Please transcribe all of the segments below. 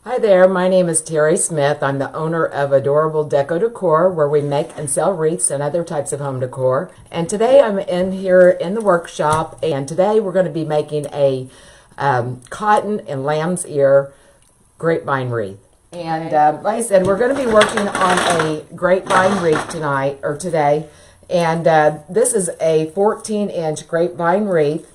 Hi there, my name is Terry Smith. I'm the owner of Adorable Deco Decor, where we make and sell wreaths and other types of home decor. And today I'm in here in the workshop, and today we're going to be making a cotton and lamb's ear grapevine wreath. And like I said, we're going to be working on a grapevine wreath today. And this is a 14-inch grapevine wreath.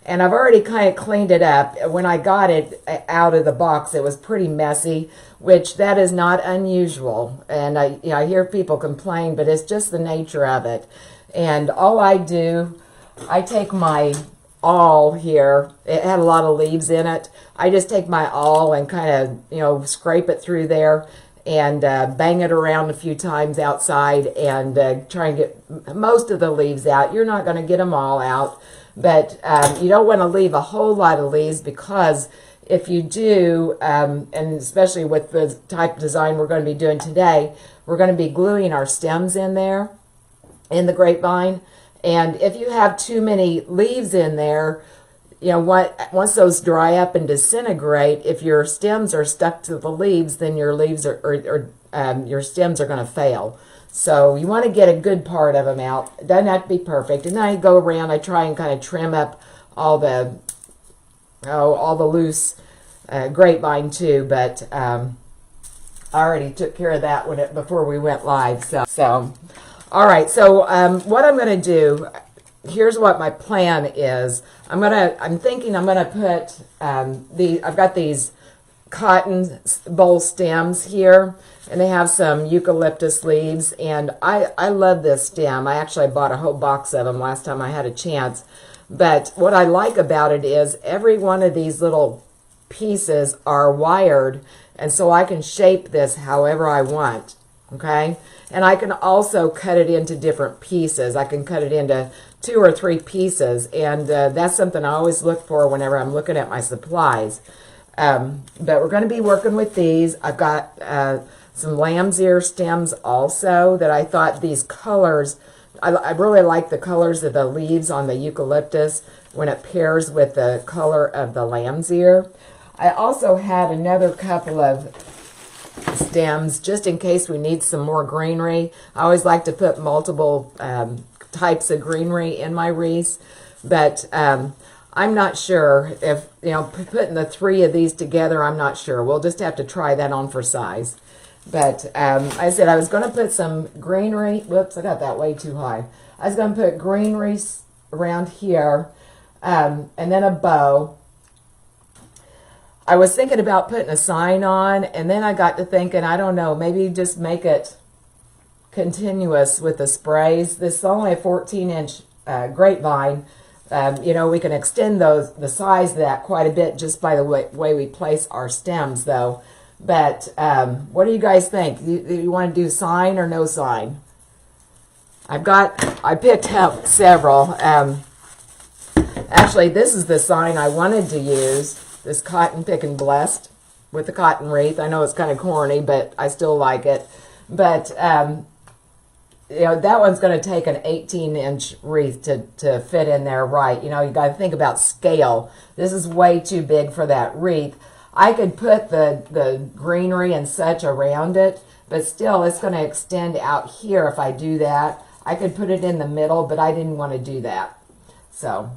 And I've already kind of cleaned it up. When I got it out of the box, it was pretty messy, which that is not unusual. And I hear people complain, but it's just the nature of it. And all I do, I take my awl here. It had a lot of leaves in it. I just take my awl and kind of, scrape it through there and bang it around a few times outside and try and get most of the leaves out. You're not going to get them all out. But you don't want to leave a whole lot of leaves, because if you do, and especially with the type of design we're going to be doing today, we're going to be gluing our stems in there, in the grapevine. And if you have too many leaves in there, once those dry up and disintegrate, if your stems are stuck to the leaves, then your leaves your stems are going to fail. So you want to get a good part of them out. It doesn't have to be perfect. And then I go around, I try and kind of trim up all the loose grapevine too. But I already took care of that before we went live. So all right. So what I'm going to do, here's what my plan is. I'm thinking I'm going to put I've got these cotton bowl stems here, and they have some eucalyptus leaves, and I love this stem. I actually bought a whole box of them last time I had a chance. But what I like about it is every one of these little pieces are wired, and so I can shape this however I want, okay? And I can also cut it into different pieces. I can cut it into 2 or 3 pieces, and that's something I always look for whenever I'm looking at my supplies. But we're going to be working with these. I've got some lamb's ear stems also that I thought these colors, I really like the colors of the leaves on the eucalyptus when it pairs with the color of the lamb's ear. I also had another couple of stems just in case we need some more greenery. I always like to put multiple types of greenery in my wreaths, but I'm not sure if, putting the 3 of these together, I'm not sure. We'll just have to try that on for size. But I said I was going to put some greenery. Whoops, I got that way too high. I was going to put greenery around here, and then a bow. I was thinking about putting a sign on, and then I got to thinking, I don't know, maybe just make it continuous with the sprays. This is only a 14-inch grapevine. We can extend the size of that quite a bit just by the way we place our stems, though. But what do you guys think? Do you want to do sign or no sign? I picked up several. Actually, this is the sign I wanted to use, this Cotton Pickin' Blessed with the cotton wreath. I know it's kind of corny, but I still like it. But that one's going to take an 18-inch wreath to fit in there right. You got to think about scale. This is way too big for that wreath. I could put the greenery and such around it, but still it's going to extend out here if I do that. I could put it in the middle, but I didn't want to do that. So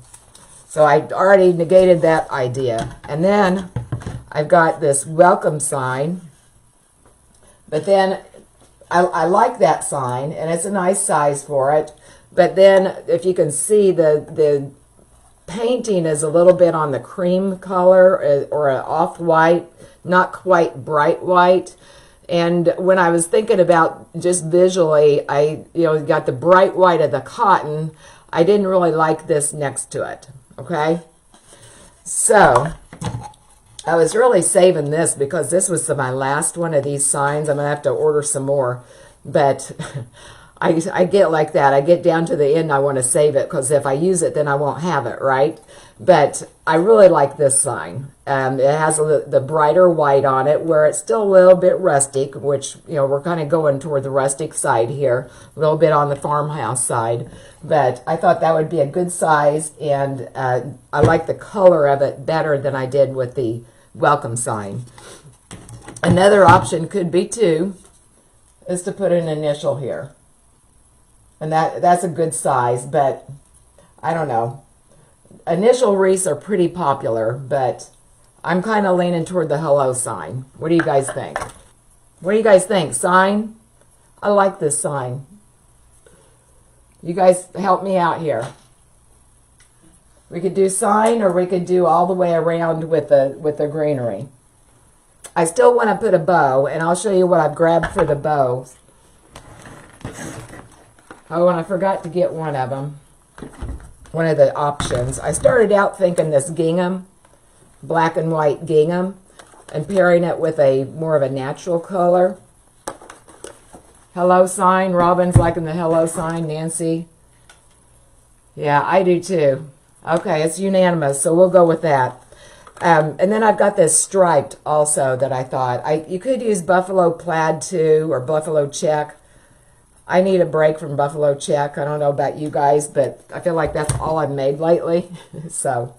I already negated that idea. And then I've got this welcome sign, but then I like that sign, and it's a nice size for it. But then, if you can see, the painting is a little bit on the cream color or an off-white, not quite bright white. And when I was thinking about just visually, I got the bright white of the cotton. I didn't really like this next to it, okay? So I was really saving this because this was my last one of these signs. I'm going to have to order some more. But I get like that. I get down to the end, I want to save it because if I use it, then I won't have it, right? But I really like this sign. It has the brighter white on it where it's still a little bit rustic, which, we're kind of going toward the rustic side here, a little bit on the farmhouse side. But I thought that would be a good size, and I like the color of it better than I did with the welcome sign. Another option could be too, is to put an initial here. And that's a good size, but I don't know. Initial wreaths are pretty popular, but I'm kind of leaning toward the hello sign. What do you guys think? What do you guys think? Sign? I like this sign. You guys help me out here. We could do sign, or we could do all the way around with the greenery. I still want to put a bow, and I'll show you what I've grabbed for the bow. Oh, and I forgot to get one of them. One of the options. I started out thinking this gingham, black and white gingham, and pairing it with a more of a natural color. Hello sign. Robin's liking the hello sign. Nancy. Yeah, I do too. Okay, it's unanimous, so we'll go with that. And then I've got this striped also that I thought. You could use buffalo plaid too, or buffalo check. I need a break from buffalo check. I don't know about you guys, but I feel like that's all I've made lately. So,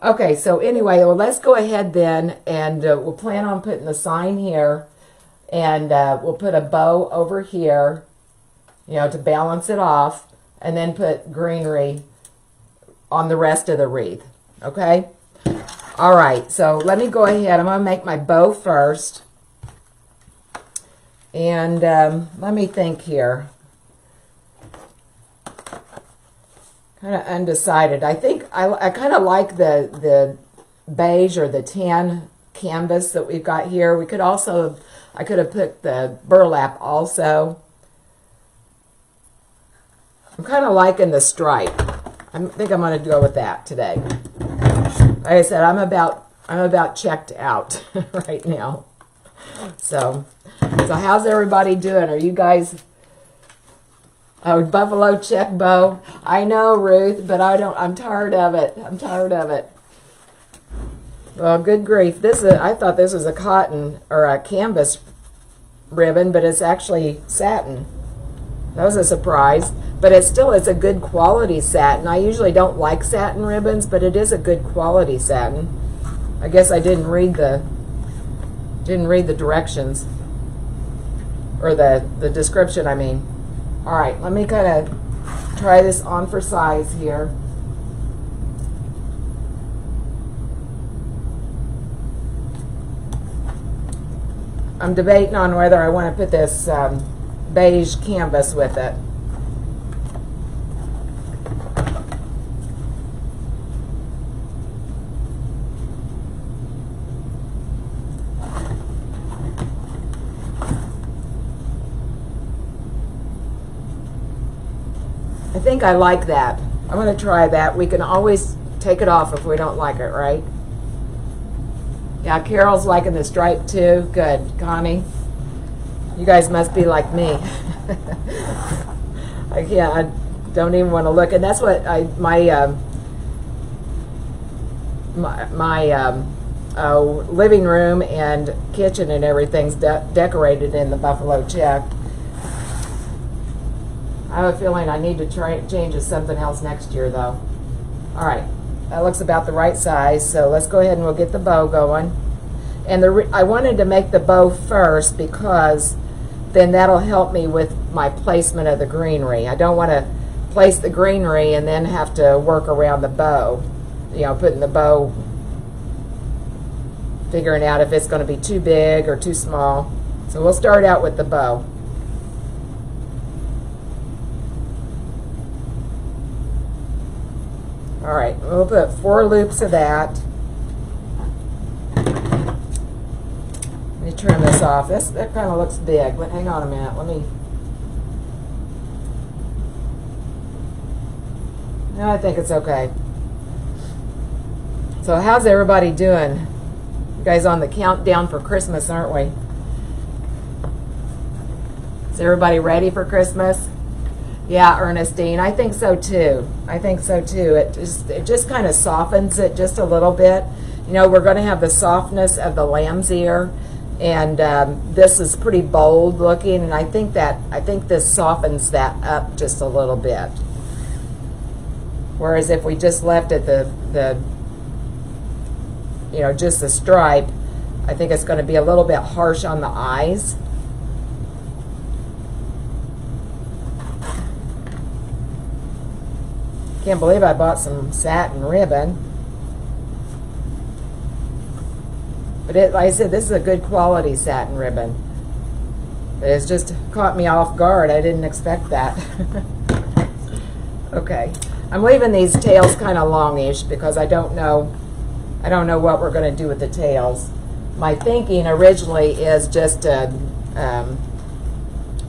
okay, so anyway, well, let's go ahead then, and we'll plan on putting the sign here, and we'll put a bow over here, you know, to balance it off, and then put greenery on the rest of the wreath, okay? All right, so let me go ahead. I'm going to make my bow first. And let me think here. Kind of undecided. I think I kind of like the beige or the tan canvas that we've got here. We could also, I could have put the burlap also. I'm kind of liking the stripe. I think I'm going to go with that today. Like I said, I'm about checked out right now. So how's everybody doing? Are you guys? Oh, buffalo check bow. I know, Ruth, but I'm tired of it. I'm tired of it. Well, good grief. I thought this was a cotton or a canvas ribbon, but it's actually satin. That was a surprise. But it's a good quality satin. I usually don't like satin ribbons, but it is a good quality satin. I guess I didn't read the directions, or the description, I mean. All right, let me kind of try this on for size here. I'm debating on whether I want to put this beige canvas with it. I think I like that. I'm going to try that. We can always take it off if we don't like it, right? Yeah, Carol's liking the stripe too. Good. Connie, you guys must be like me. I don't even want to look. And that's what my living room and kitchen and everything's decorated in the buffalo check. I have a feeling I need to change to something else next year, though. All right, that looks about the right size, so let's go ahead and we'll get the bow going. And I wanted to make the bow first because then that'll help me with my placement of the greenery. I don't want to place the greenery and then have to work around the bow, you know, putting the bow, figuring out if it's going to be too big or too small. So we'll start out with the bow. All right, we'll put 4 loops of that. Let me trim this off. That kind of looks big, but hang on a minute. No, I think it's okay. So how's everybody doing? You guys on the countdown for Christmas, aren't we? Is everybody ready for Christmas? Yeah, Ernestine, I think so too. I think so too. It just kind of softens it just a little bit. You know, we're going to have the softness of the lamb's ear, and this is pretty bold looking, and I think this softens that up just a little bit. Whereas if we just left it the you know, just the stripe, I think it's going to be a little bit harsh on the eyes. Can't believe I bought some satin ribbon. But like I said, this is a good quality satin ribbon. But it's just caught me off guard. I didn't expect that. Okay. I'm leaving these tails kind of longish because I don't know what we're going to do with the tails. My thinking originally is just to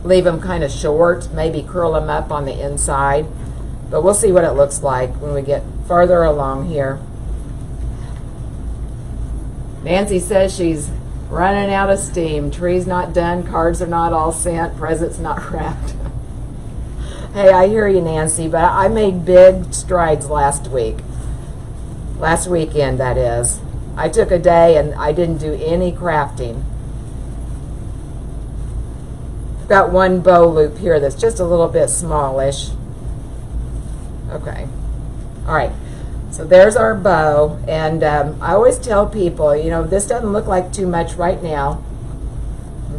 leave them kind of short, maybe curl them up on the inside. But we'll see what it looks like when we get further along here. Nancy says she's running out of steam. Tree's not done, cards are not all sent, presents not wrapped. Hey, I hear you, Nancy, but I made big strides last week. Last weekend, that is. I took a day and I didn't do any crafting. I've got one bow loop here that's just a little bit smallish. Okay. All right. So there's our bow, and I always tell people, you know, this doesn't look like too much right now.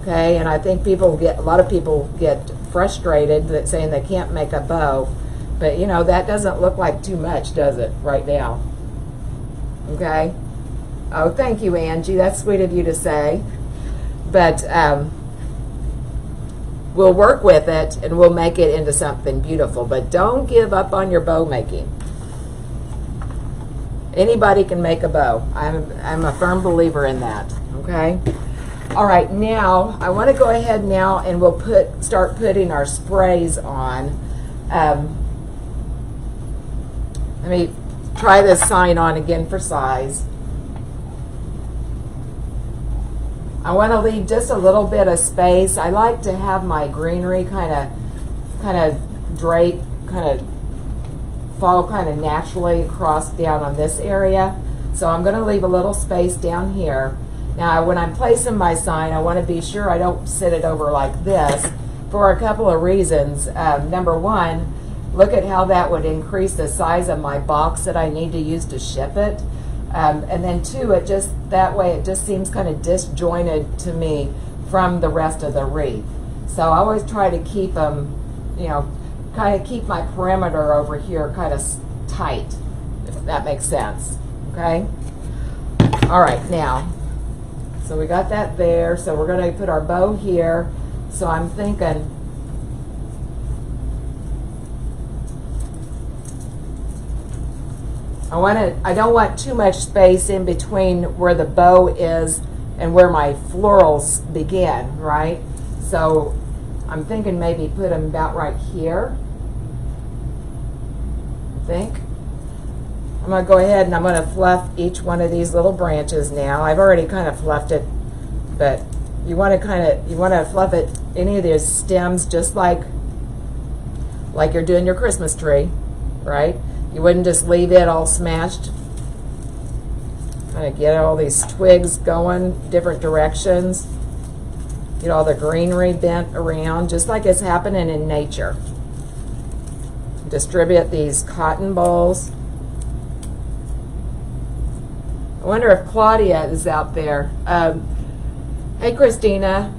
Okay, and I think a lot of people get frustrated that saying they can't make a bow, but you know, that doesn't look like too much, does it, right now? Okay. Oh, thank you, Angie. That's sweet of you to say. But we'll work with it and we'll make it into something beautiful. But don't give up on your bow making. Anybody can make a bow. I'm a firm believer in that. Okay. All right. Now I want to go ahead now and we'll start putting our sprays on. Let me try this sign on again for size. I want to leave just a little bit of space. I like to have my greenery kind of drape, kind of fall kind of naturally across down on this area. So I'm going to leave a little space down here. Now when I'm placing my sign, I want to be sure I don't sit it over like this for a couple of reasons. Number one, look at how that would increase the size of my box that I need to use to ship it. And then two, that way it just seems kind of disjointed to me from the rest of the wreath. So I always try to keep them, you know, kind of keep my perimeter over here kind of tight, if that makes sense. Okay? All right, now, so we got that there. So we're going to put our bow here. So I'm thinking, I don't want too much space in between where the bow is and where my florals begin, right? So I'm thinking maybe put them about right here. I think. I'm going to go ahead and I'm going to fluff each one of these little branches now. I've already kind of fluffed it, but you want to fluff it, any of these stems, just like you're doing your Christmas tree, right? You wouldn't just leave it all smashed. Kind of get all these twigs going different directions. Get all the greenery bent around, just like it's happening in nature. Distribute these cotton balls. I wonder if Claudia is out there. Hey, Christina.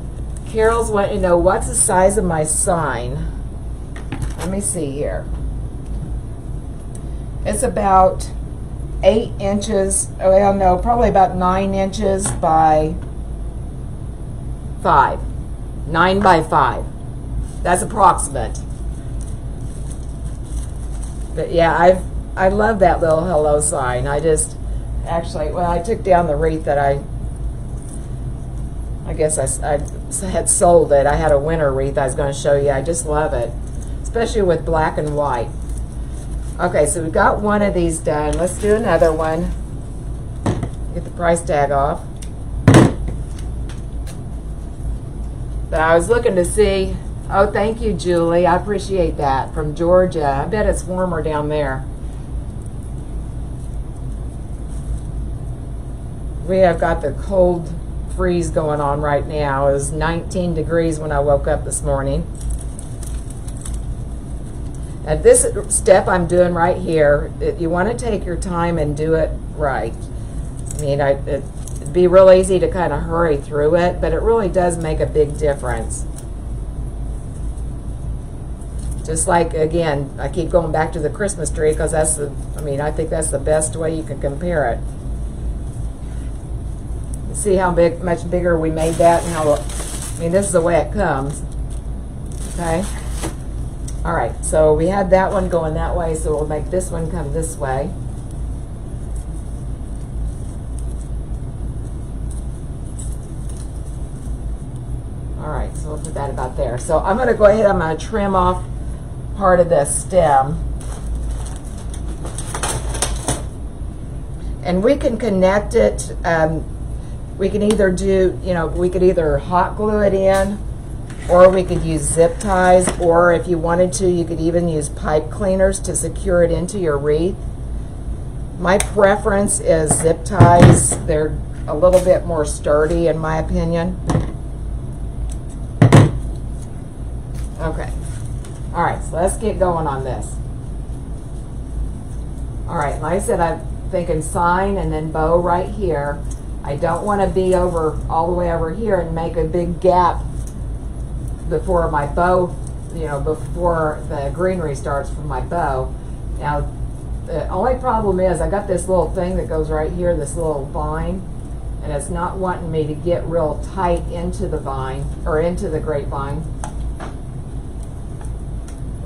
Carol's wanting to know what's the size of my sign. Let me see here. It's about 8 inches, well, no, probably about 9 inches by 5. 9 by 5. That's approximate. But yeah, I love that little hello sign. I just, actually, well, I took down the wreath that I guess I had sold it. I had a winter wreath I was going to show you. I just love it, especially with black and white. Okay, so we got one of these done. Let's do another one. Get the price tag off. But I was looking to see, oh, thank you, Julie. I appreciate that, from Georgia. I bet it's warmer down there. We have got the cold freeze going on right now. It was 19 degrees when I woke up this morning. At this step I'm doing right here, you want to take your time and do it right. I mean, it'd be real easy to kind of hurry through it, but it really does make a big difference. Just like, again, I keep going back to the Christmas tree because that's the, I think that's the best way you can compare it. See how much bigger we made that, and how, this is the way it comes. Okay. All right, so we had that one going that way, so we'll make this one come this way. All right, so we'll put that about there. So I'm going to go ahead, I'm going to trim off part of this stem. And we can connect it, we can either do, we could either hot glue it in, or we could use zip ties, or if you wanted to, you could even use pipe cleaners to secure it into your wreath. My preference is zip ties. They're a little bit more sturdy in my opinion. Okay. All right, so let's get going on this. All right, like I said, I'm thinking sign and then bow right here. I don't want to be over all the way over here and make a big gap before my bow, before the greenery starts for my bow. Now, the only problem is I got this little thing that goes right here, this little vine, and it's not wanting me to get real tight into the vine, or into the grapevine.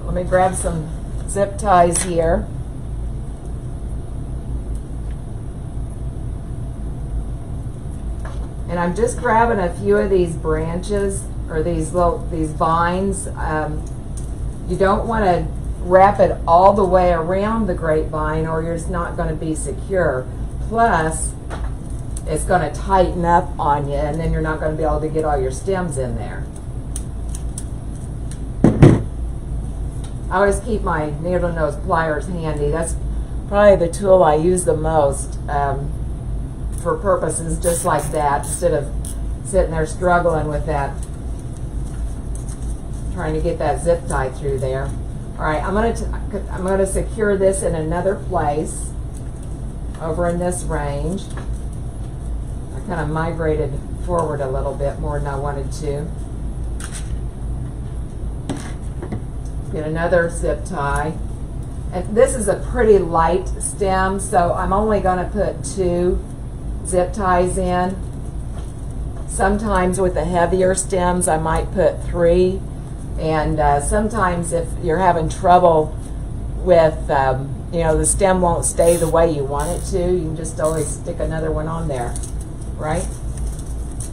Let me grab some zip ties here. And I'm just grabbing a few of these branches, or these vines. You don't want to wrap it all the way around the grapevine, or you're just not going to be secure. Plus, it's going to tighten up on you, and then you're not going to be able to get all your stems in there. I always keep my needle nose pliers handy. That's probably the tool I use the most. For purposes just like that, instead of sitting there struggling with that, trying to get that zip tie through there. All right, I'm gonna secure this in another place over in this range. I kind of migrated forward a little bit more than I wanted to. Get another zip tie. And this is a pretty light stem, so I'm only gonna put 2 zip ties in. Sometimes with the heavier stems I might put 3, and sometimes if you're having trouble with the stem won't stay the way you want it to, you can just always stick another one on there, right?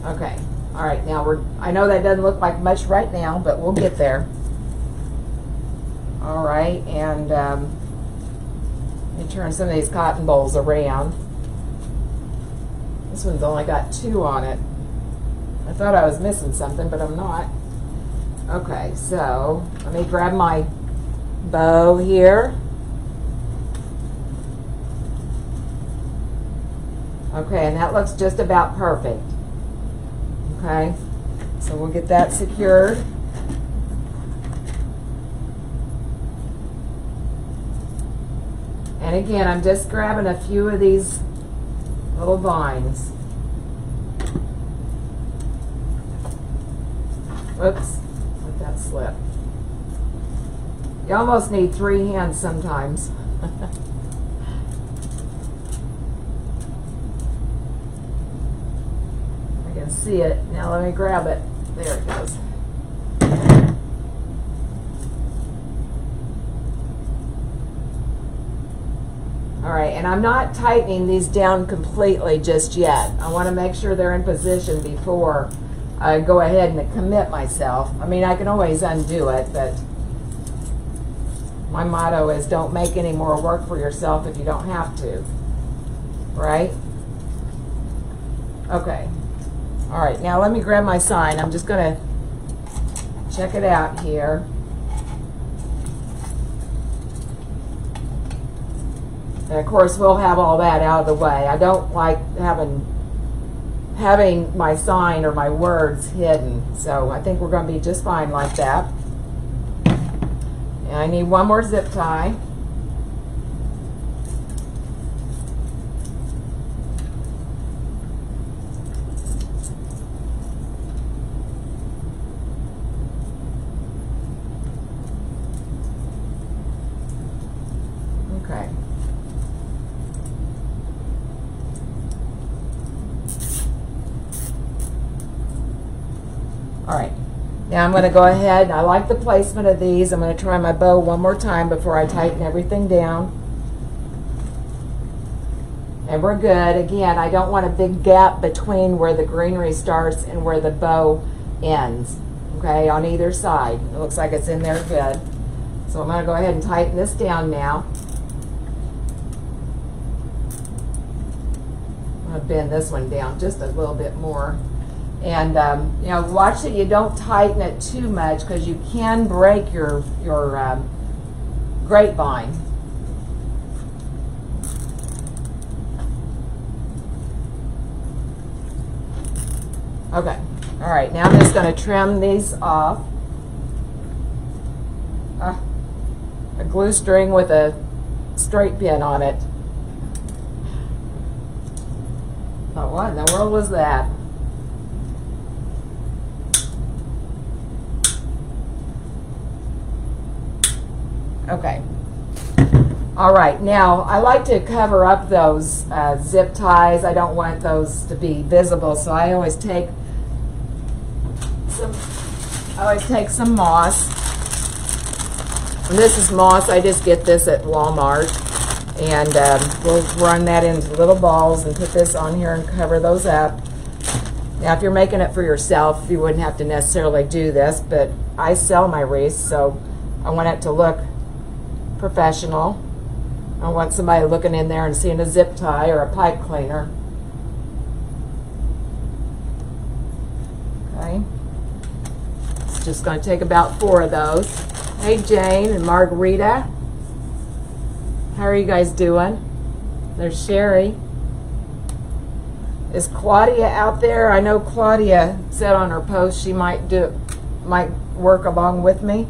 Okay, all right, now I know that doesn't look like much right now, but we'll get there. All right, and let me turn some of these cotton bolls around. This one's only got 2 on it. I thought I was missing something, but I'm not. Okay, so let me grab my bow here. Okay, and that looks just about perfect. Okay, so we'll get that secured. And again, I'm just grabbing a few of these little vines. Whoops, let that slip. You almost need 3 hands sometimes. I can see it. Now let me grab it. There it goes. All right, and I'm not tightening these down completely just yet. I want to make sure they're in position before I go ahead and commit myself. I mean, I can always undo it, but my motto is don't make any more work for yourself if you don't have to, right? Okay. All right, now let me grab my sign. I'm just going to check it out here. And of course, we'll have all that out of the way. I don't like having my sign or my words hidden. So I think we're going to be just fine like that. And I need 1 more zip tie. Now I'm going to go ahead, I like the placement of these. I'm going to try my bow one more time before I tighten everything down. And we're good. Again, I don't want a big gap between where the greenery starts and where the bow ends. Okay, on either side. It looks like it's in there good. So I'm going to go ahead and tighten this down now. I'm going to bend this one down just a little bit more. And you know, watch that you don't tighten it too much, because you can break your grapevine. Okay, all right, now I'm just going to trim these off. A glue string with a straight pin on it. Oh, what in the world was that? Okay. All right, now I like to cover up those zip ties. I don't want those to be visible, so I always take some moss. And this is moss. I just get this at Walmart, and we'll run that into little balls and put this on here and cover those up. Now, if you're making it for yourself, you wouldn't have to necessarily do this, but I sell my wreaths, so I want it to look professional. I don't want somebody looking in there and seeing a zip tie or a pipe cleaner. Okay. It's just going to take about 4 of those. Hey, Jane and Margarita. How are you guys doing? There's Sherry. Is Claudia out there? I know Claudia said on her post she might work along with me.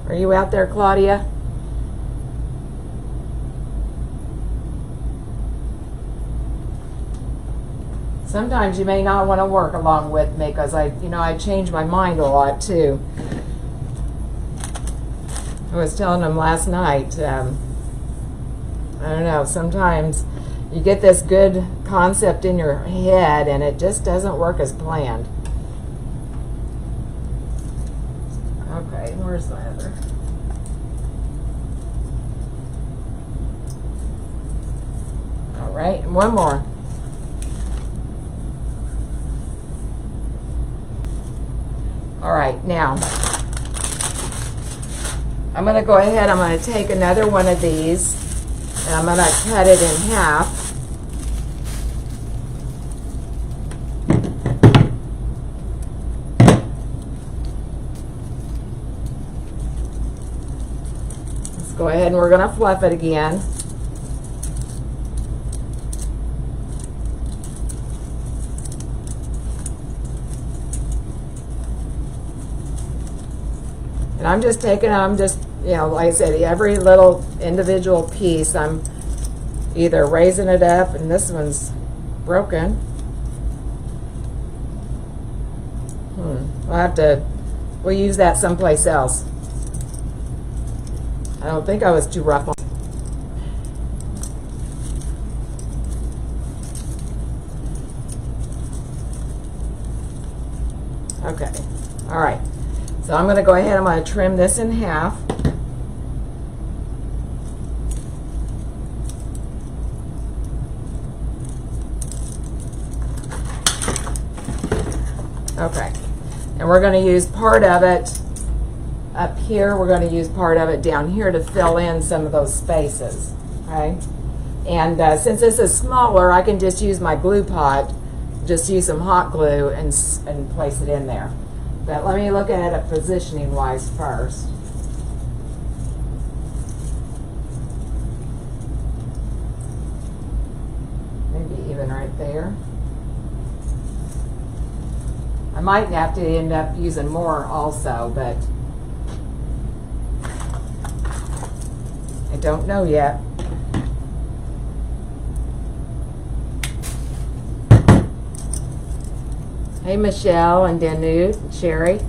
Are you out there, Claudia? Sometimes you may not want to work along with me, because I change my mind a lot too. I was telling them last night, I don't know, sometimes you get this good concept in your head and it just doesn't work as planned. Okay, where's the other? All right, and one more. All right, now I'm going to go ahead, I'm going to take another one of these and I'm going to cut it in half. Let's go ahead and we're going to fluff it again. And I'm just taking, like I said, every little individual piece, I'm either raising it up, and this one's broken. We'll use that someplace else. I don't think I was too rough on it. Okay, all right. So I'm going to go ahead, I'm going to trim this in half. Okay, and we're going to use part of it up here. We're going to use part of it down here to fill in some of those spaces. Okay, and since this is smaller, I can just use my glue pot, just use some hot glue and place it in there. But let me look at it positioning wise first. Maybe even right there. I might have to end up using more also, but I don't know yet. Hey, Michelle and Danude and Sherry.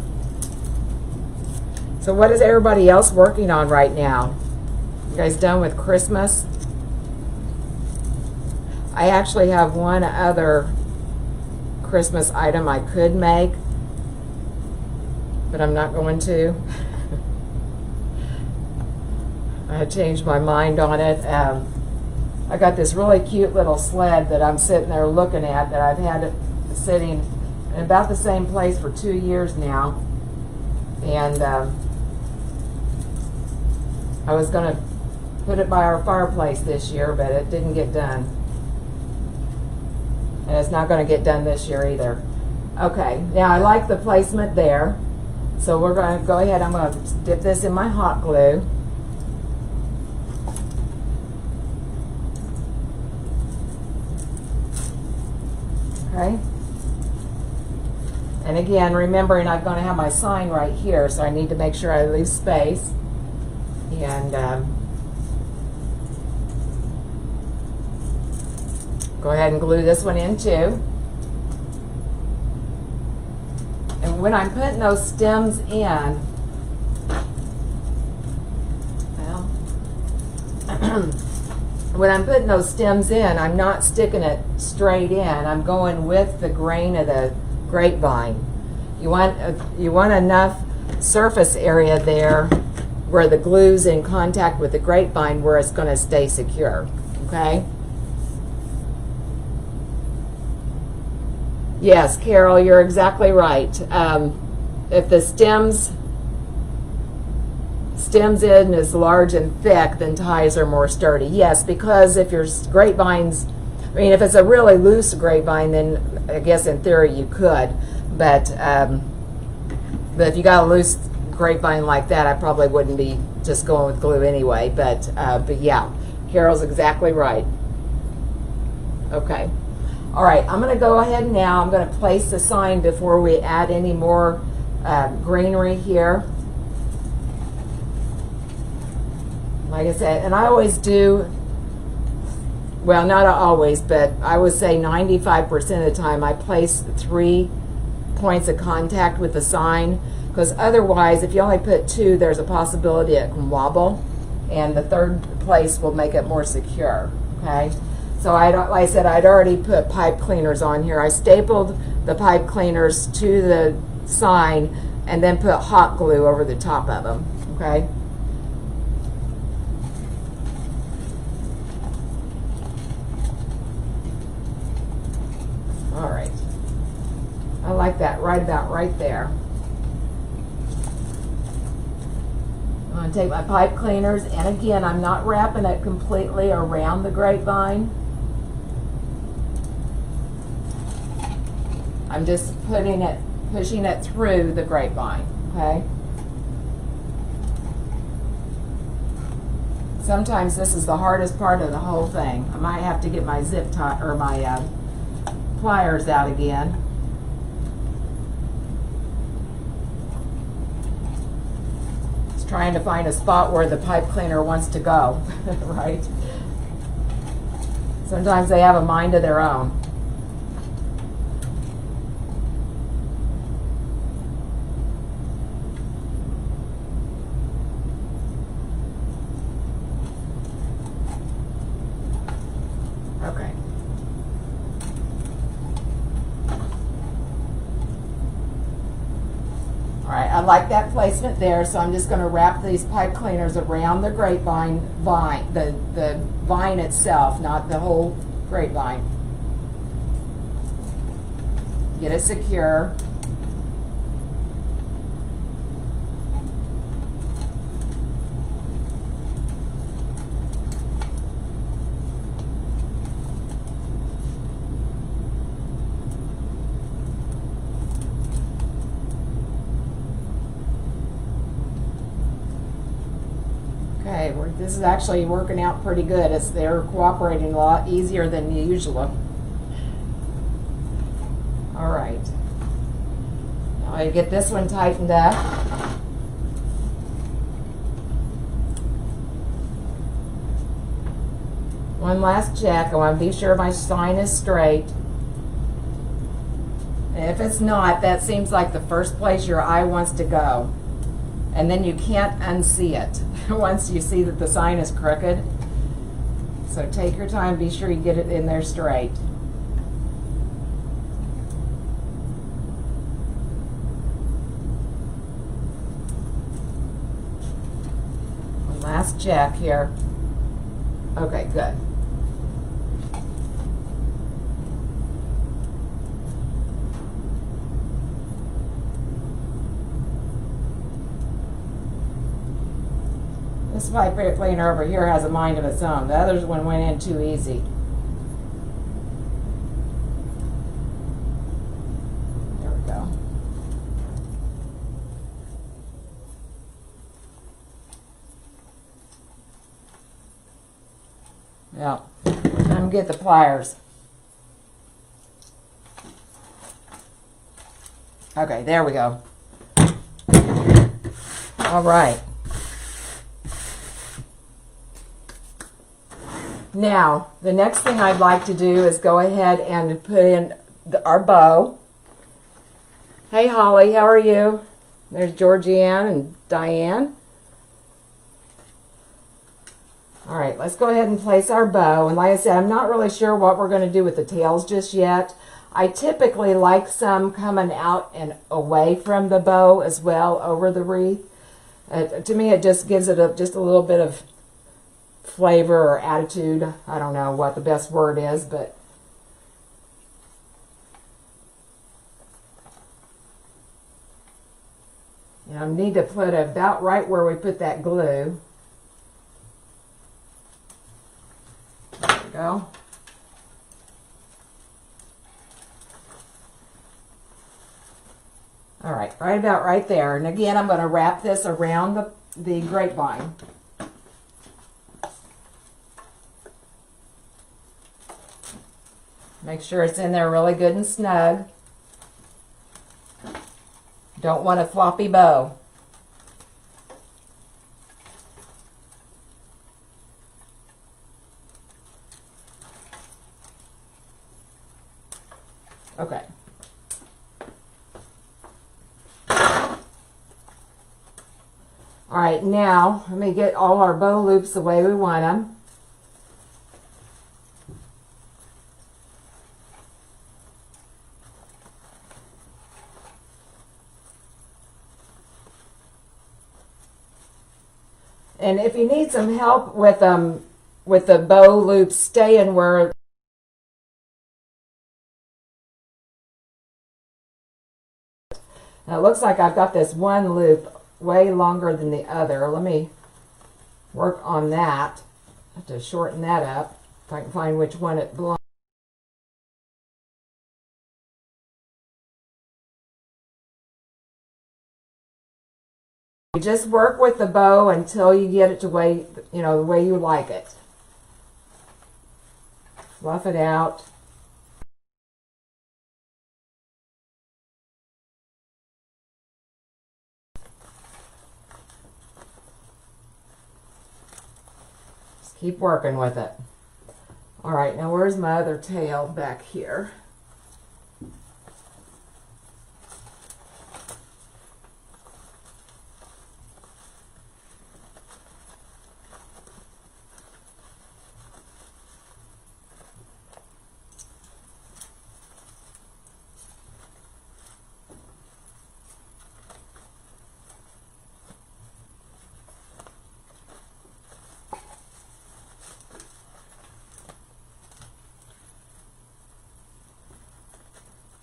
So what is everybody else working on right now? You guys done with Christmas? I actually have one other Christmas item I could make. but I'm not going to. I changed my mind on it. I got this really cute little sled that I'm sitting there looking at that I've had it sitting in about the same place for 2 years now. And I was going to put it by our fireplace this year, but it didn't get done. And it's not going to get done this year either. Okay, now I like the placement there. So we're going to go ahead, I'm going to dip this in my hot glue. Okay. And again, remembering I'm going to have my sign right here, so I need to make sure I leave space. And go ahead and glue this one in too. And when I'm putting those stems in, well, when I'm putting those stems in, I'm not sticking it straight in. I'm going with the grain of the grapevine. You want enough surface area there where the glue's in contact with the grapevine where it's going to stay secure. Okay? Yes, Carol, you're exactly right. If the stems in is large and thick, then ties are more sturdy. Yes, because if your grapevines, I mean, if it's a really loose grapevine, then I guess in theory you could. But if you got a loose grapevine like that, I probably wouldn't be just going with glue anyway. But yeah, Carol's exactly right. Okay. All right, I'm going to go ahead now. I'm going to place the sign before we add any more greenery here. Like I said, and I always do, well, not always, but I would say 95% of the time I place 3 points of contact with the sign, because otherwise, if you only put 2, there's a possibility it can wobble, and the 3rd place will make it more secure, okay? So like I said, I'd already put pipe cleaners on here. I stapled the pipe cleaners to the sign and then put hot glue over the top of them, okay? All right. I like that right about right there. I'm going to take my pipe cleaners, and again, I'm not wrapping it completely around the grapevine. I'm just pushing it through the grapevine, okay? Sometimes this is the hardest part of the whole thing. I might have to get my zip tie or my pliers out again. Just trying to find a spot where the pipe cleaner wants to go, right? Sometimes they have a mind of their own. Okay. All right, I like that placement there, so I'm just going to wrap these pipe cleaners around the grapevine the vine itself, not the whole grapevine. Get it secure. Okay, this is actually working out pretty good. They're cooperating a lot easier than usual. All right. Now I get this one tightened up. One last check. I want to be sure my sign is straight. And if it's not, that seems like the first place your eye wants to go. And then you can't unsee it once you see that the sign is crooked. So take your time, be sure you get it in there straight. last check here. Okay, good. This vibrator cleaner over here has a mind of its own. The other one went in too easy. There we go. Yeah, I'm gonna get the pliers. Okay, there we go. All right. Now, the next thing I'd like to do is go ahead and put in our bow. Hey, Holly, how are you? There's Georgianne and Diane. All right, let's go ahead and place our bow. And like I said, I'm not really sure what we're going to do with the tails just yet. I typically like some coming out and away from the bow as well over the wreath. To me, it just gives it just a little bit of flavor or attitude. I don't know what the best word is, but I need to put it about right where we put that glue. There we go. All right, right about right there. And again, I'm going to wrap this around the grapevine. Make sure it's in there really good and snug. Don't want a floppy bow. Okay. All right, now let me get all our bow loops the way we want them. And if you need some help with the bow loops staying where now it looks like I've got this one loop way longer than the other. Let me work on that. I have to shorten that up if I can find which one it belongs. You just work with the bow until you get it to the way you like it. Fluff it out. Just keep working with it. All right, now where's my other tail back here?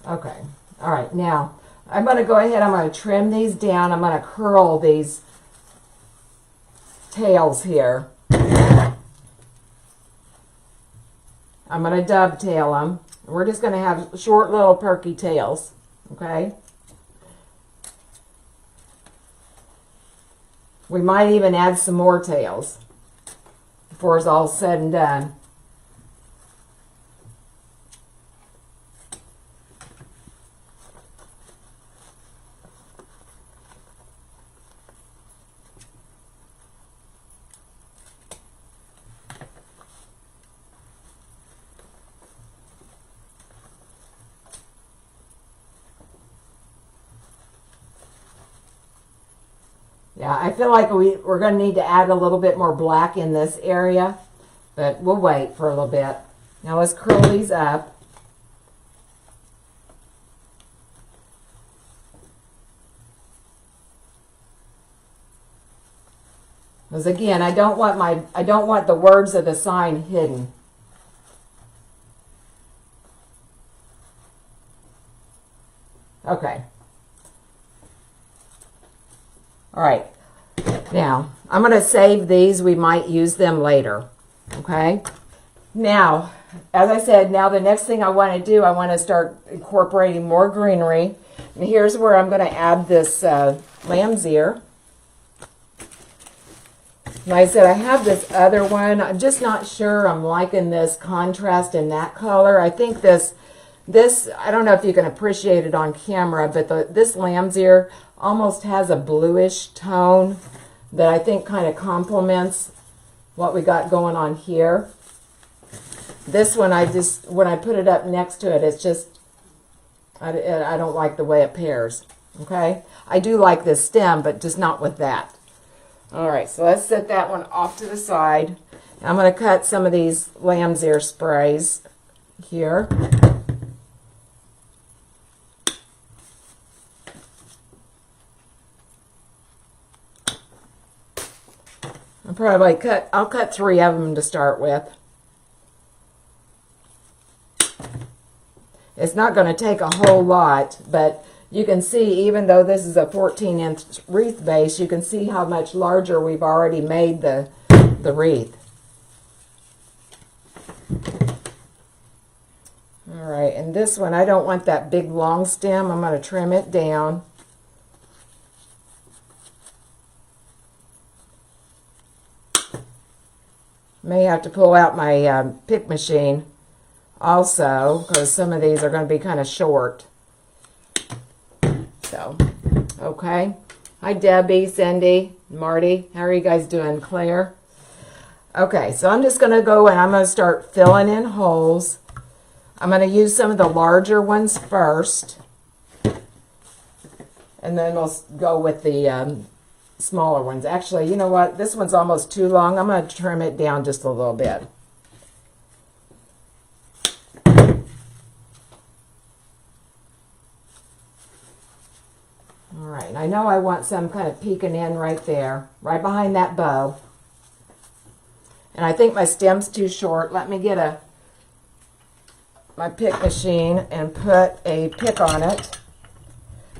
Okay, all right, now I'm going to go ahead, I'm going to trim these down, I'm going to curl these tails here. I'm going to dovetail them. We're just going to have short little perky tails, okay? We might even add some more tails before it's all said and done. Yeah, I feel like we're going to need to add a little bit more black in this area, but we'll wait for a little bit. Now let's curl these up. Because again, I don't want the words of the sign hidden. Okay. All right. Now, I'm going to save these. We might use them later. Okay. Now, as I said, now the next thing I want to do, I want to start incorporating more greenery. And here's where I'm going to add this lamb's ear. Like I said, I have this other one. I'm just not sure I'm liking this contrast in that color. I think this, I don't know if you can appreciate it on camera, but this lamb's ear almost has a bluish tone that I think kind of complements what we got going on here. This one, when I put it up next to it, it's just, I don't like the way it pairs. Okay? I do like this stem, but just not with that. All right, so let's set that one off to the side. I'm going to cut some of these lamb's ear sprays here. I'll cut 3 of them to start with. It's not going to take a whole lot, but you can see, even though this is a 14-inch wreath base, you can see how much larger we've already made the wreath. All right, and this one, I don't want that big long stem. I'm going to trim it down. May have to pull out my pick machine also, because some of these are going to be kind of short. So, okay. Hi, Debbie, Cindy, Marty. How are you guys doing? Claire? Okay, so I'm just going to go and I'm going to start filling in holes. I'm going to use some of the larger ones first. And then we'll go with the smaller ones. Actually, you know what? This one's almost too long. I'm going to trim it down just a little bit. All right, I know I want some kind of peeking in right there, right behind that bow. And I think my stem's too short. Let me get my pick machine and put a pick on it.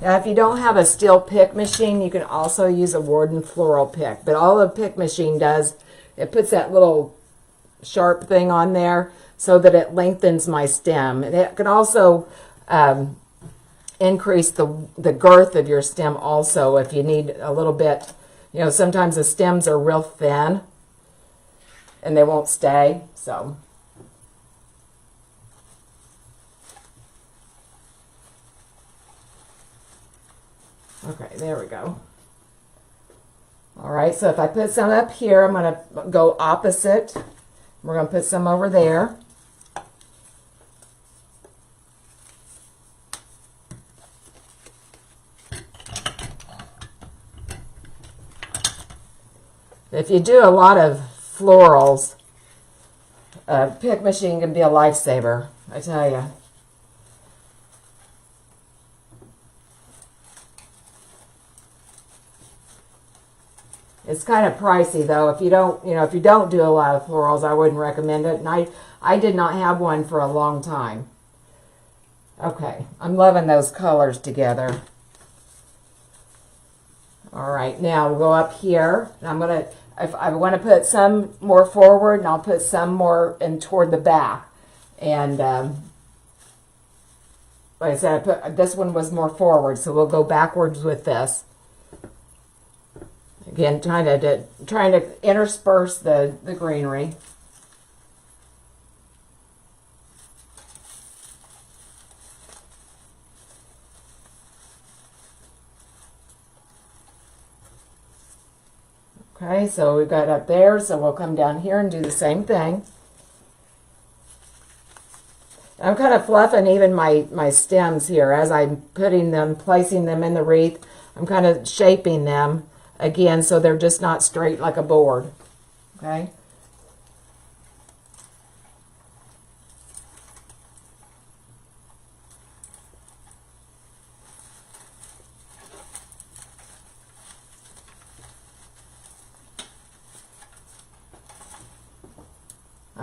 Now, if you don't have a steel pick machine, you can also use a Warden floral pick. But all the pick machine does, it puts that little sharp thing on there so that it lengthens my stem. And it can also increase the girth of your stem also if you need a little bit. You know, sometimes the stems are real thin and they won't stay. So, okay, there we go. All right, so if I put some up here, I'm going to go opposite. We're going to put some over there. If you do a lot of florals, a pick machine can be a lifesaver, I tell you. It's kind of pricey though. If you don't do a lot of florals, I wouldn't recommend it. And I did not have one for a long time. Okay, I'm loving those colors together. All right, now we'll go up here. And I'm gonna, if I want to put some more forward, and I'll put some more in toward the back. And like I said, this one was more forward, so we'll go backwards with this. Again, trying to intersperse the greenery. Okay, so we've got up there, so we'll come down here and do the same thing. I'm kind of fluffing even my stems here as I'm placing them in the wreath. I'm kind of shaping them again so they're just not straight like a board. Okay.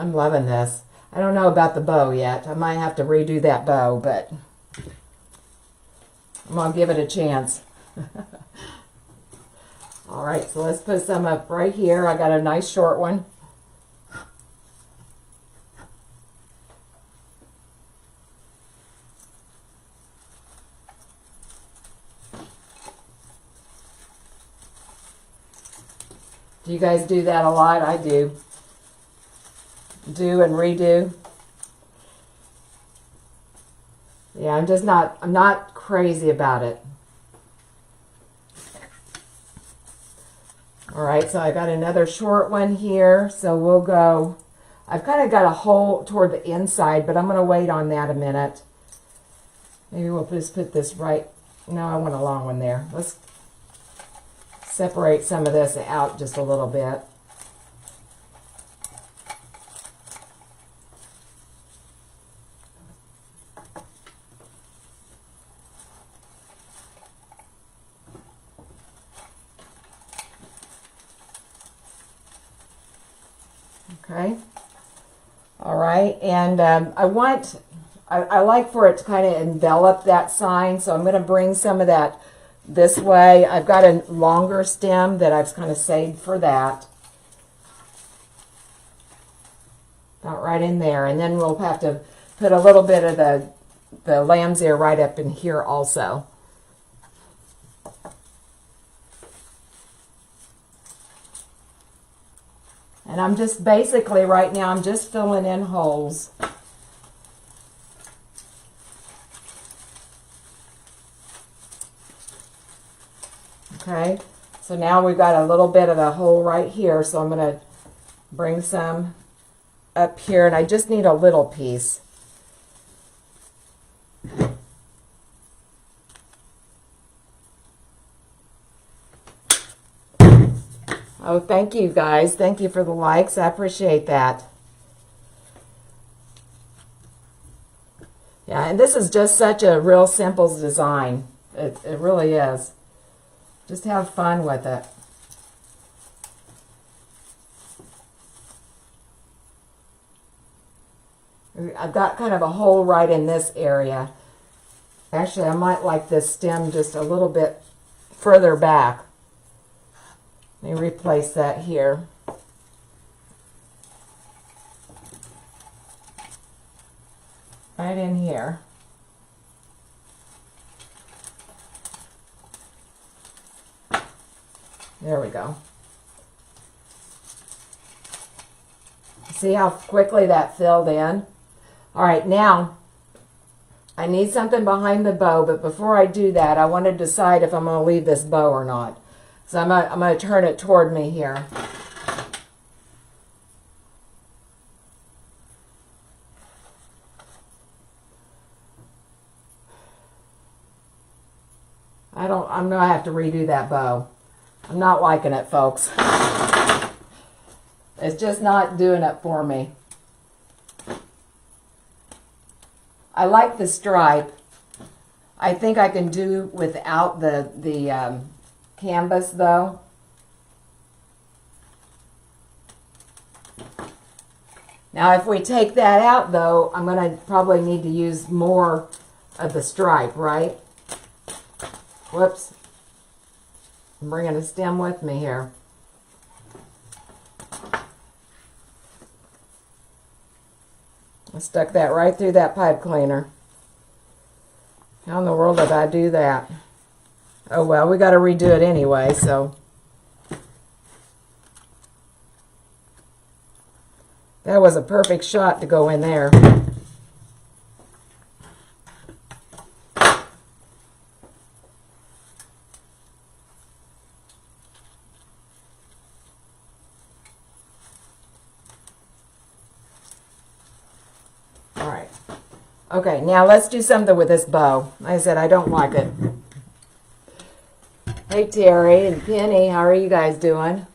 I'm loving this. I don't know about the bow yet. I might have to redo that bow, but I'm going to give it a chance. All right, so let's put some up right here. I got a nice short one. Do you guys do that a lot? I do. Do and redo. Yeah, I'm not crazy about it. All right, so I got another short one here. So we'll go, I've kind of got a hole toward the inside, but I'm going to wait on that a minute. Maybe we'll just put this right, no, I want a long one there. Let's separate some of this out just a little bit. Okay. All right, and I like for it to kind of envelop that sign, so I'm going to bring some of that this way. I've got a longer stem that I've kind of saved for that. About right in there, and then we'll have to put a little bit of the lamb's ear right up in here also. And I'm just basically right now, I'm just filling in holes. Okay, so now we've got a little bit of a hole right here, so I'm going to bring some up here, and I just need a little piece. Oh, thank you guys. Thank you for the likes. I appreciate that. Yeah, and this is just such a real simple design. It really is. Just have fun with it. I've got kind of a hole right in this area. Actually, I might like this stem just a little bit further back. Let me replace that here. Right in here. There we go. See how quickly that filled in? All right, now I need something behind the bow, but before I do that, I want to decide if I'm going to leave this bow or not. So I'm going to turn it toward me here. I'm going to have to redo that bow. I'm not liking it, folks. It's just not doing it for me. I like the stripe. I think I can do without the canvas though. Now if we take that out though, I'm going to probably need to use more of the stripe, right? Whoops. I'm bringing a stem with me here. I stuck that right through that pipe cleaner. How in the world did I do that? Oh well, we got to redo it anyway, so. That was a perfect shot to go in there. Okay, now let's do something with this bow. Like I said, I don't like it. Hey, Terry and Penny, how are you guys doing?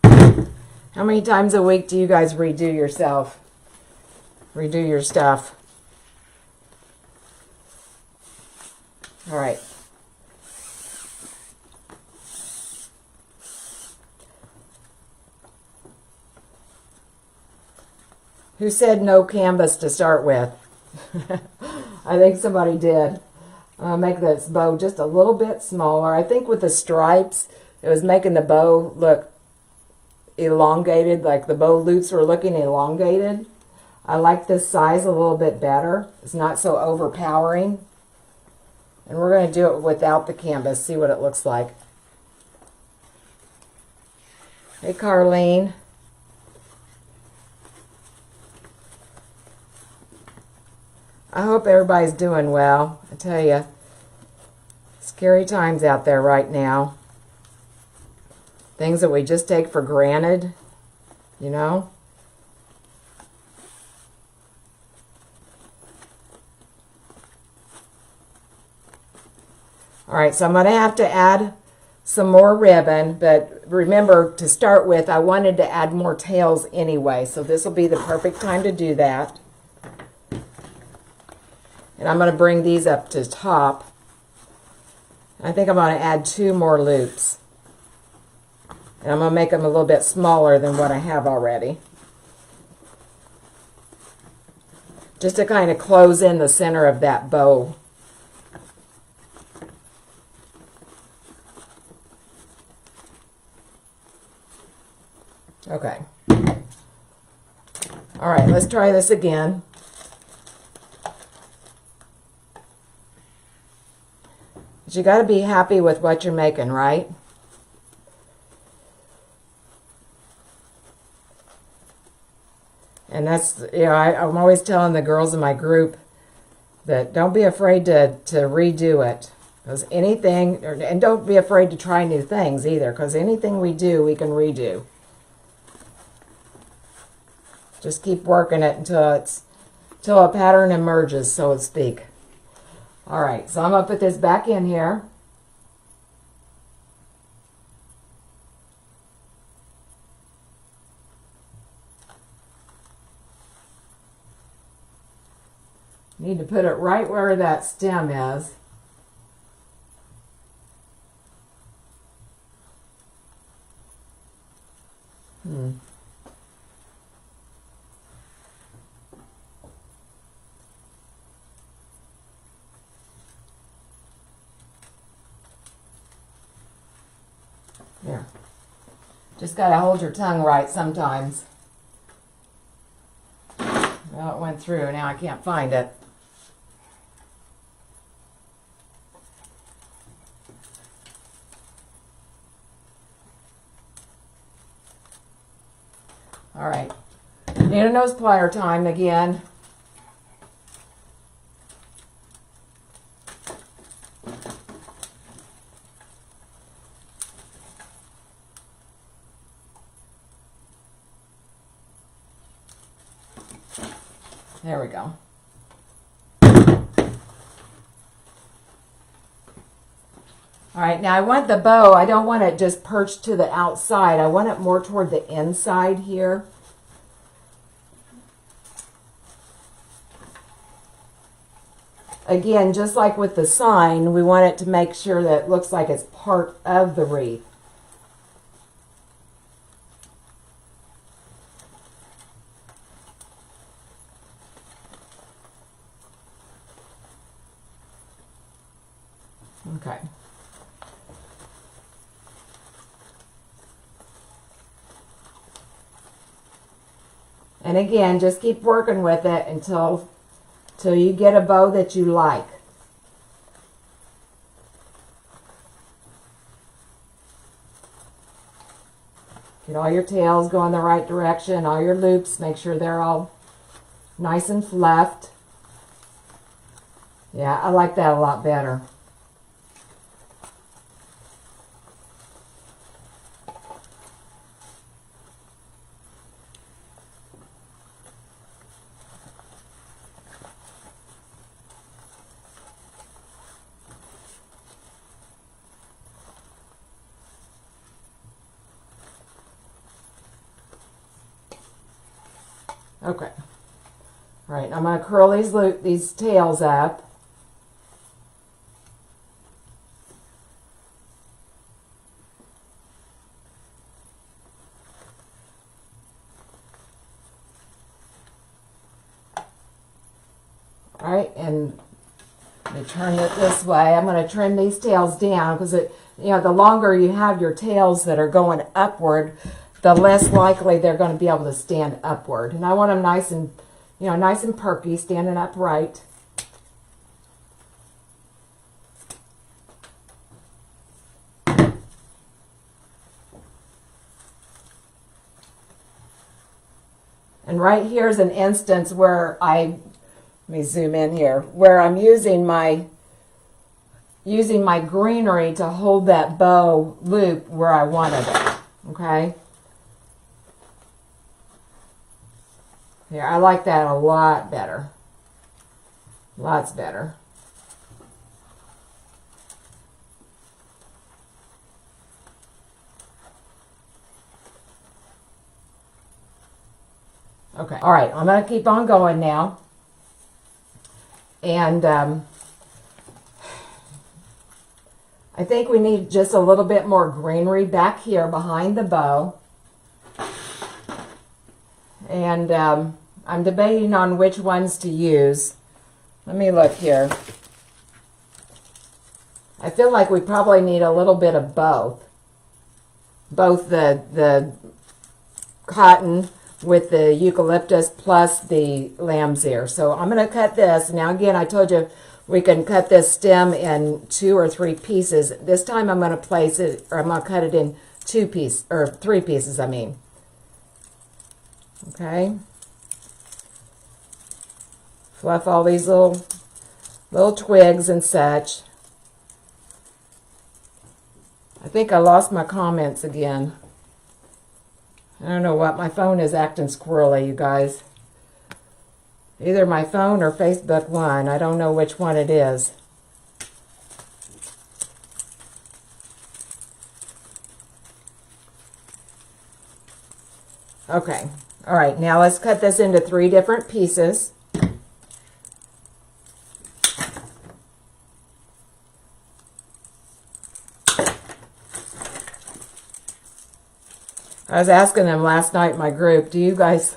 How many times a week do you guys redo yourself? Redo your stuff? All right. Who said no canvas to start with? I think somebody did. I'll make this bow just a little bit smaller. I think with the stripes, it was making the bow look elongated, like the bow loops were looking elongated. I like this size a little bit better. It's not so overpowering. And we're going to do it without the canvas, see what it looks like. Hey, Carlene. I hope everybody's doing well. I tell you, scary times out there right now. Things that we just take for granted, you know. All right, so I'm going to have to add some more ribbon, but remember, to start with, I wanted to add more tails anyway, so this will be the perfect time to do that. And I'm going to bring these up to top. I think I'm going to add 2 more loops. And I'm going to make them a little bit smaller than what I have already. Just to kind of close in the center of that bow. Okay. All right, let's try this again. But you got to be happy with what you're making, right? And that's, you know, I'm always telling the girls in my group that don't be afraid to redo it. Because anything, and don't be afraid to try new things either, because anything we do, we can redo. Just keep working it until a pattern emerges, so to speak. All right, so I'm going to put this back in here. Need to put it right where that stem is. There. Just got to hold your tongue right sometimes. Well, it went through. Now I can't find it. All right. Need a nose plier time again. There we go. All right, now I want the bow, I don't want it just perched to the outside. I want it more toward the inside here. Again, just like with the sign, we want it to make sure that it looks like it's part of the wreath. Okay. And again, just keep working with it until you get a bow that you like. Get all your tails going the right direction, all your loops, make sure they're all nice and fluffed. Yeah, I like that a lot better. Okay. All right, I'm going to curl these tails up. All right, and let me turn it this way. I'm going to trim these tails down because the longer you have your tails that are going upward, the less likely they're going to be able to stand upward. And I want them nice and, nice and perky, standing upright. And right here is an instance where let me zoom in here, where I'm using my greenery to hold that bow loop where I wanted it, okay? Here, I like that a lot better. Lots better. Okay, all right, I'm going to keep on going now. And I think we need just a little bit more greenery back here behind the bow. And I'm debating on which ones to use. Let me look here. I feel like we probably need a little bit of both. Both the cotton with the eucalyptus plus the lamb's ear. So I'm going to cut this. Now again, I told you we can cut this stem in 2 or 3 pieces. This time I'm going to place it, or I'm going to cut it in 3 pieces, I mean. Okay. Fluff all these little twigs and such. I think I lost my comments again. I don't know what, my phone is acting squirrely, you guys. Either my phone or Facebook One. I don't know which one it is. Okay. All right, now let's cut this into 3 different pieces. I was asking them last night in my group, do you guys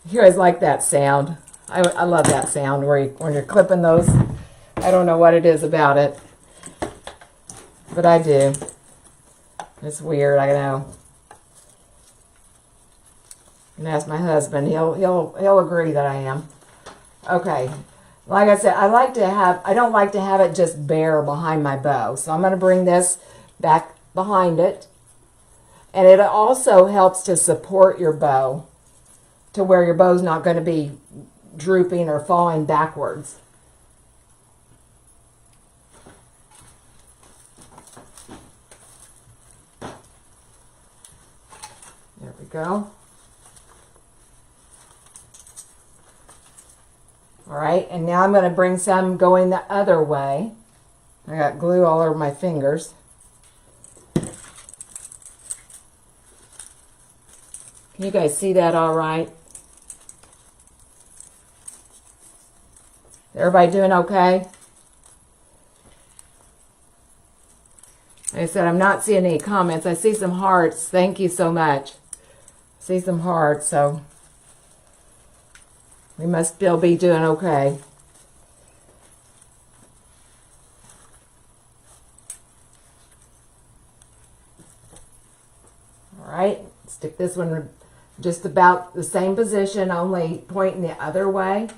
like that sound? I love that sound when you're clipping those. I don't know what it is about it, but I do. It's weird, I know. And ask my husband, he'll agree that I am. Okay, like I said, I don't like to have it just bare behind my bow, so I'm going to bring this back behind it. And it also helps to support your bow to where your bow's not going to be drooping or falling backwards. There we go. All right, and now I'm going to bring some going the other way. I got glue all over my fingers. Can you guys see that all right? Everybody doing okay? Like I said, I'm not seeing any comments. I see some hearts. Thank you so much. I see some hearts, so we must still be doing okay. All right, stick this one just about the same position, only pointing the other way.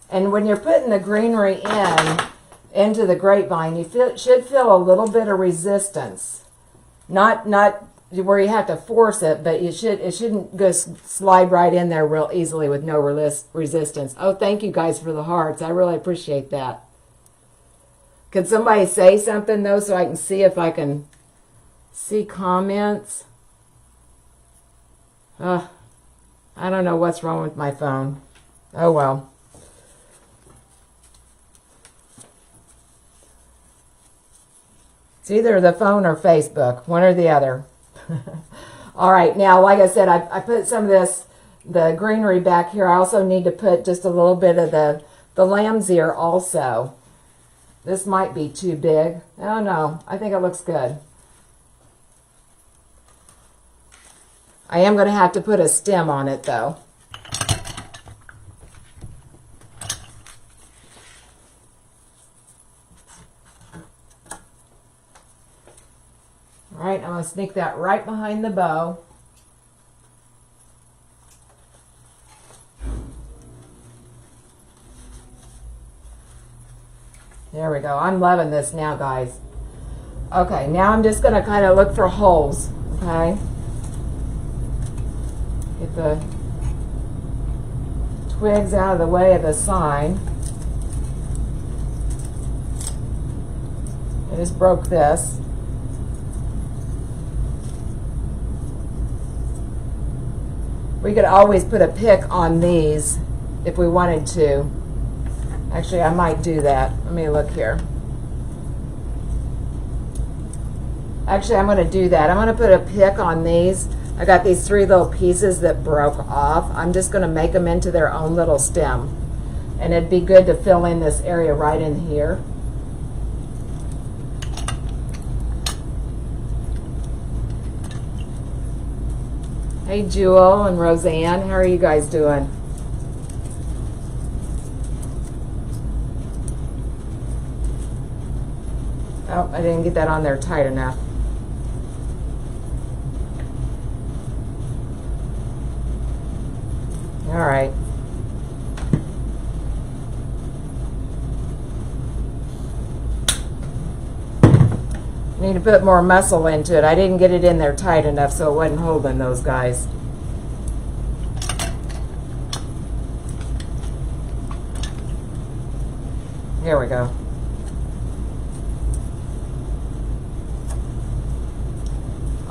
And when you're putting the greenery into the grapevine, you should feel a little bit of resistance. Not where you have to force it, but it shouldn't just slide right in there real easily with no resistance. Oh, thank you guys for the hearts. I really appreciate that. Can somebody say something though so I can see if I can see comments? I don't know what's wrong with my phone. Oh well. It's either the phone or Facebook, one or the other. All right, now like I said, I put some of the greenery back here. I also need to put just a little bit of the lamb's ear also. This might be too big. Oh no, I think it looks good. I am going to have to put a stem on it though. All right, I'm going to sneak that right behind the bow. There we go. I'm loving this now, guys. Okay, now I'm just going to kind of look for holes, okay? Get the twigs out of the way of the sign. I just broke this. We could always put a pick on these if we wanted to. Actually, I might do that. Let me look here. Actually, I'm going to do that. I'm going to put a pick on these. I got these 3 little pieces that broke off. I'm just going to make them into their own little stem. And it'd be good to fill in this area right in here. Hey, Jewel and Roseanne, how are you guys doing? Oh, I didn't get that on there tight enough. All right. Need to put more muscle into it. I didn't get it in there tight enough so it wasn't holding those guys. Here we go.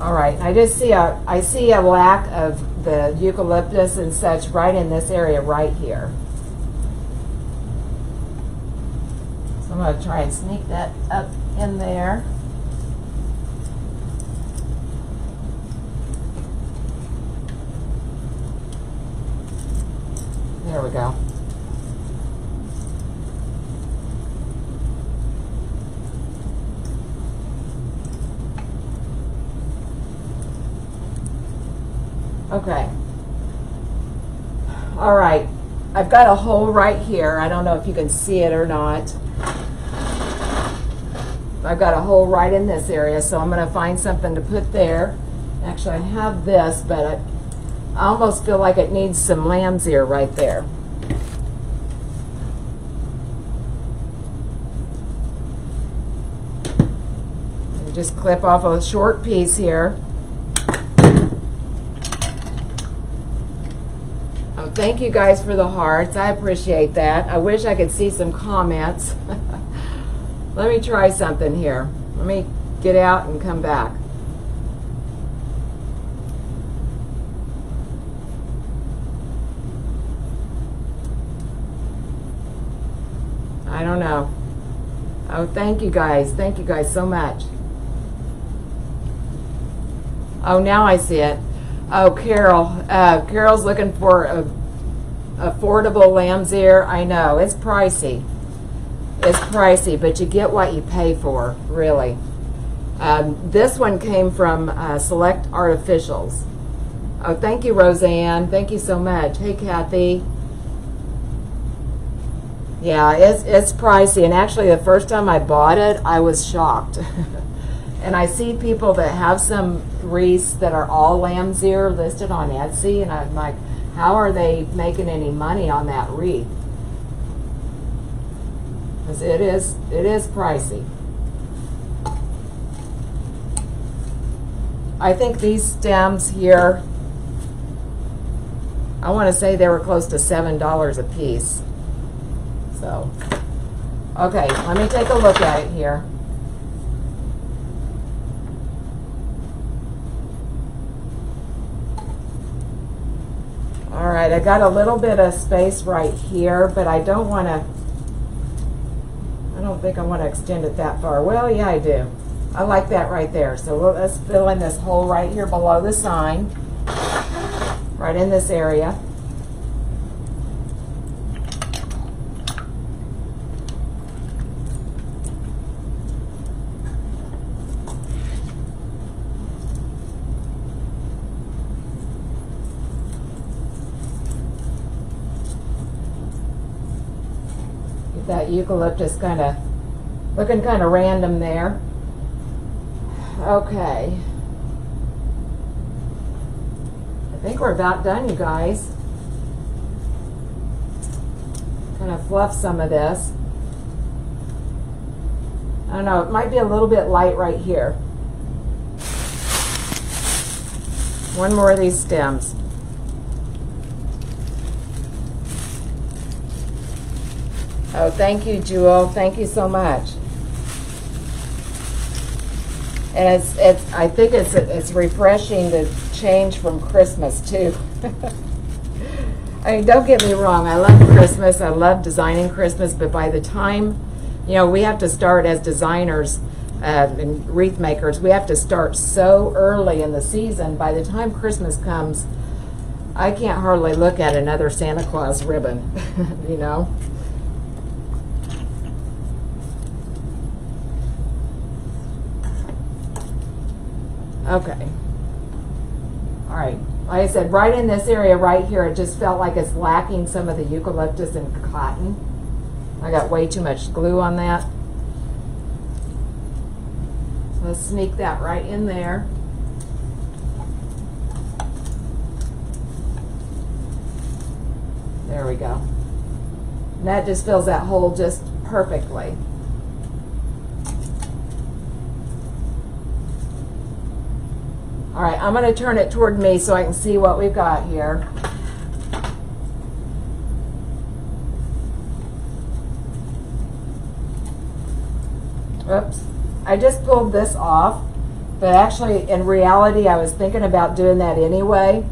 All right, I see a lack of the eucalyptus and such right in this area right here. So I'm going to try and sneak that up in there. There we go. Okay. All right. I've got a hole right here. I don't know if you can see it or not. I've got a hole right in this area, so I'm going to find something to put there. Actually, I have this, but I almost feel like it needs some lamb's ear right there. And just clip off a short piece here. Oh, thank you guys for the hearts. I appreciate that. I wish I could see some comments. Let me try something here. Let me get out and come back. I don't know. Oh, thank you guys. Thank you guys so much. Oh, now I see it. Oh, Carol. Carol's looking for a affordable lamb's ear. I know. It's pricey. It's pricey, but you get what you pay for, really. This one came from Select Artificials. Oh, thank you, Roseanne. Thank you so much. Hey, Kathy. Yeah, it's pricey, and actually the first time I bought it, I was shocked. And I see people that have some wreaths that are all lamb's ear listed on Etsy, and I'm like, how are they making any money on that wreath? Because it is pricey. I think these stems here, I want to say they were close to $7 a piece. So, okay, let me take a look at it here. All right, I got a little bit of space right here, but I don't think I want to extend it that far. Well, yeah, I do. I like that right there. So let's fill in this hole right here below the sign, right in this area. that eucalyptus kind of looking kind of random there. Okay. I think we're about done, you guys. Kind of fluff some of this. I don't know, it might be a little bit light right here. One more of these stems. Oh, thank you, Jewel. Thank you so much. And I think it's refreshing to change from Christmas too. I mean, don't get me wrong. I love Christmas. I love designing Christmas. But by the time, you know, we have to start as designers and wreath makers, we have to start so early in the season. By the time Christmas comes, I can't hardly look at another Santa Claus ribbon, you know. Okay. All right. Like I said, right in this area right here, it just felt like it's lacking some of the eucalyptus and cotton. I got way too much glue on that. So let's sneak that right in there. There we go. And that just fills that hole just perfectly. All right, I'm going to turn it toward me so I can see what we've got here. Oops, I just pulled this off, but actually in reality I was thinking about doing that anyway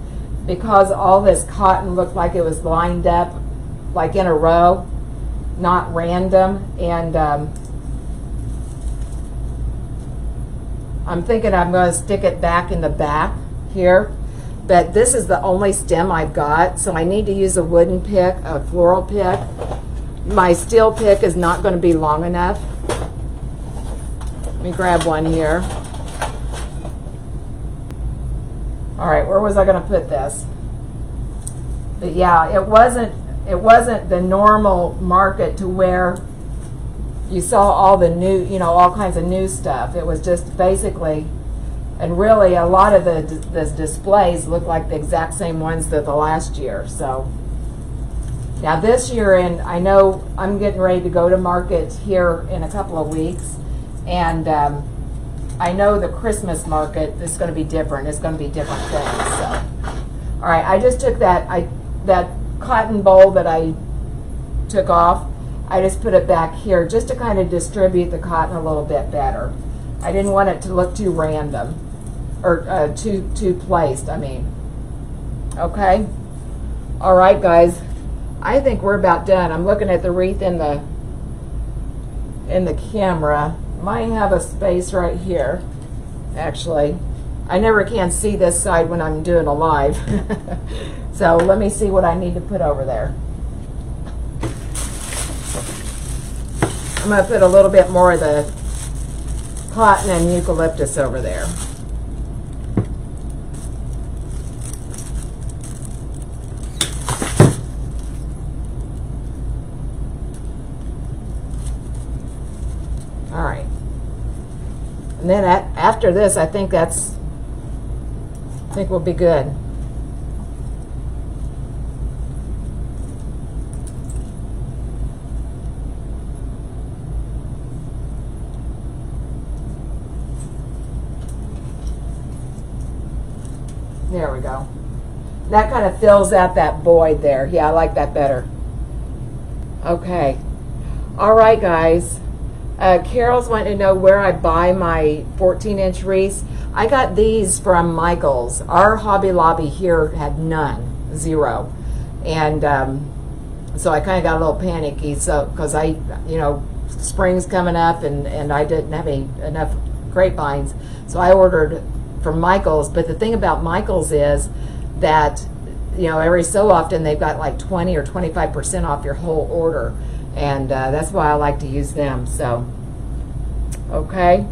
because all this cotton looked like it was lined up like in a row, not random, and I'm thinking I'm going to stick it back in the back here, but this is the only stem I've got, so I need to use a wooden pick, a floral pick. My steel pick is not going to be long enough. Let me grab one here. All right, where was I going to put this? But yeah, it wasn't the normal market to where you saw all the new, you know, all kinds of new stuff. It was just basically, and really a lot of the displays look like the exact same ones that the last year. So now this year, and I know I'm getting ready to go to market here in a couple of weeks, and I know the Christmas market is going to be different. It's going to be different things. So, all right, I just took that cotton bowl that I took off. I just put it back here just to kind of distribute the cotton a little bit better. I didn't want it to look too random or too placed, I mean. Okay. All right, guys. I think we're about done. I'm looking at the wreath in the camera. Might have a space right here, actually. I never can see this side when I'm doing a live. So let me see what I need to put over there. I'm going to put a little bit more of the cotton and eucalyptus over there. All right. And then after this, I think we'll be good. There we go. That kind of fills out that void there. Yeah, I like that better. Okay. All right, guys. Carol's wanting to know where I buy my 14-inch wreaths. I got these from Michael's. Our Hobby Lobby here had none, zero. And so I kind of got a little panicky, so because spring's coming up and I didn't have enough grapevines. So I ordered from Michael's, but the thing about Michael's is that, every so often they've got like 20 or 25% off your whole order, and that's why I like to use them. So, okay.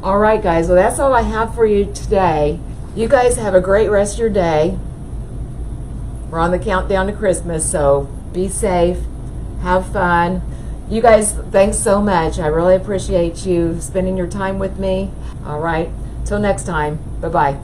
All right, guys. Well, that's all I have for you today. You guys have a great rest of your day. We're on the countdown to Christmas, so be safe. Have fun. You guys, thanks so much. I really appreciate you spending your time with me. All right. Till next time. Bye-bye.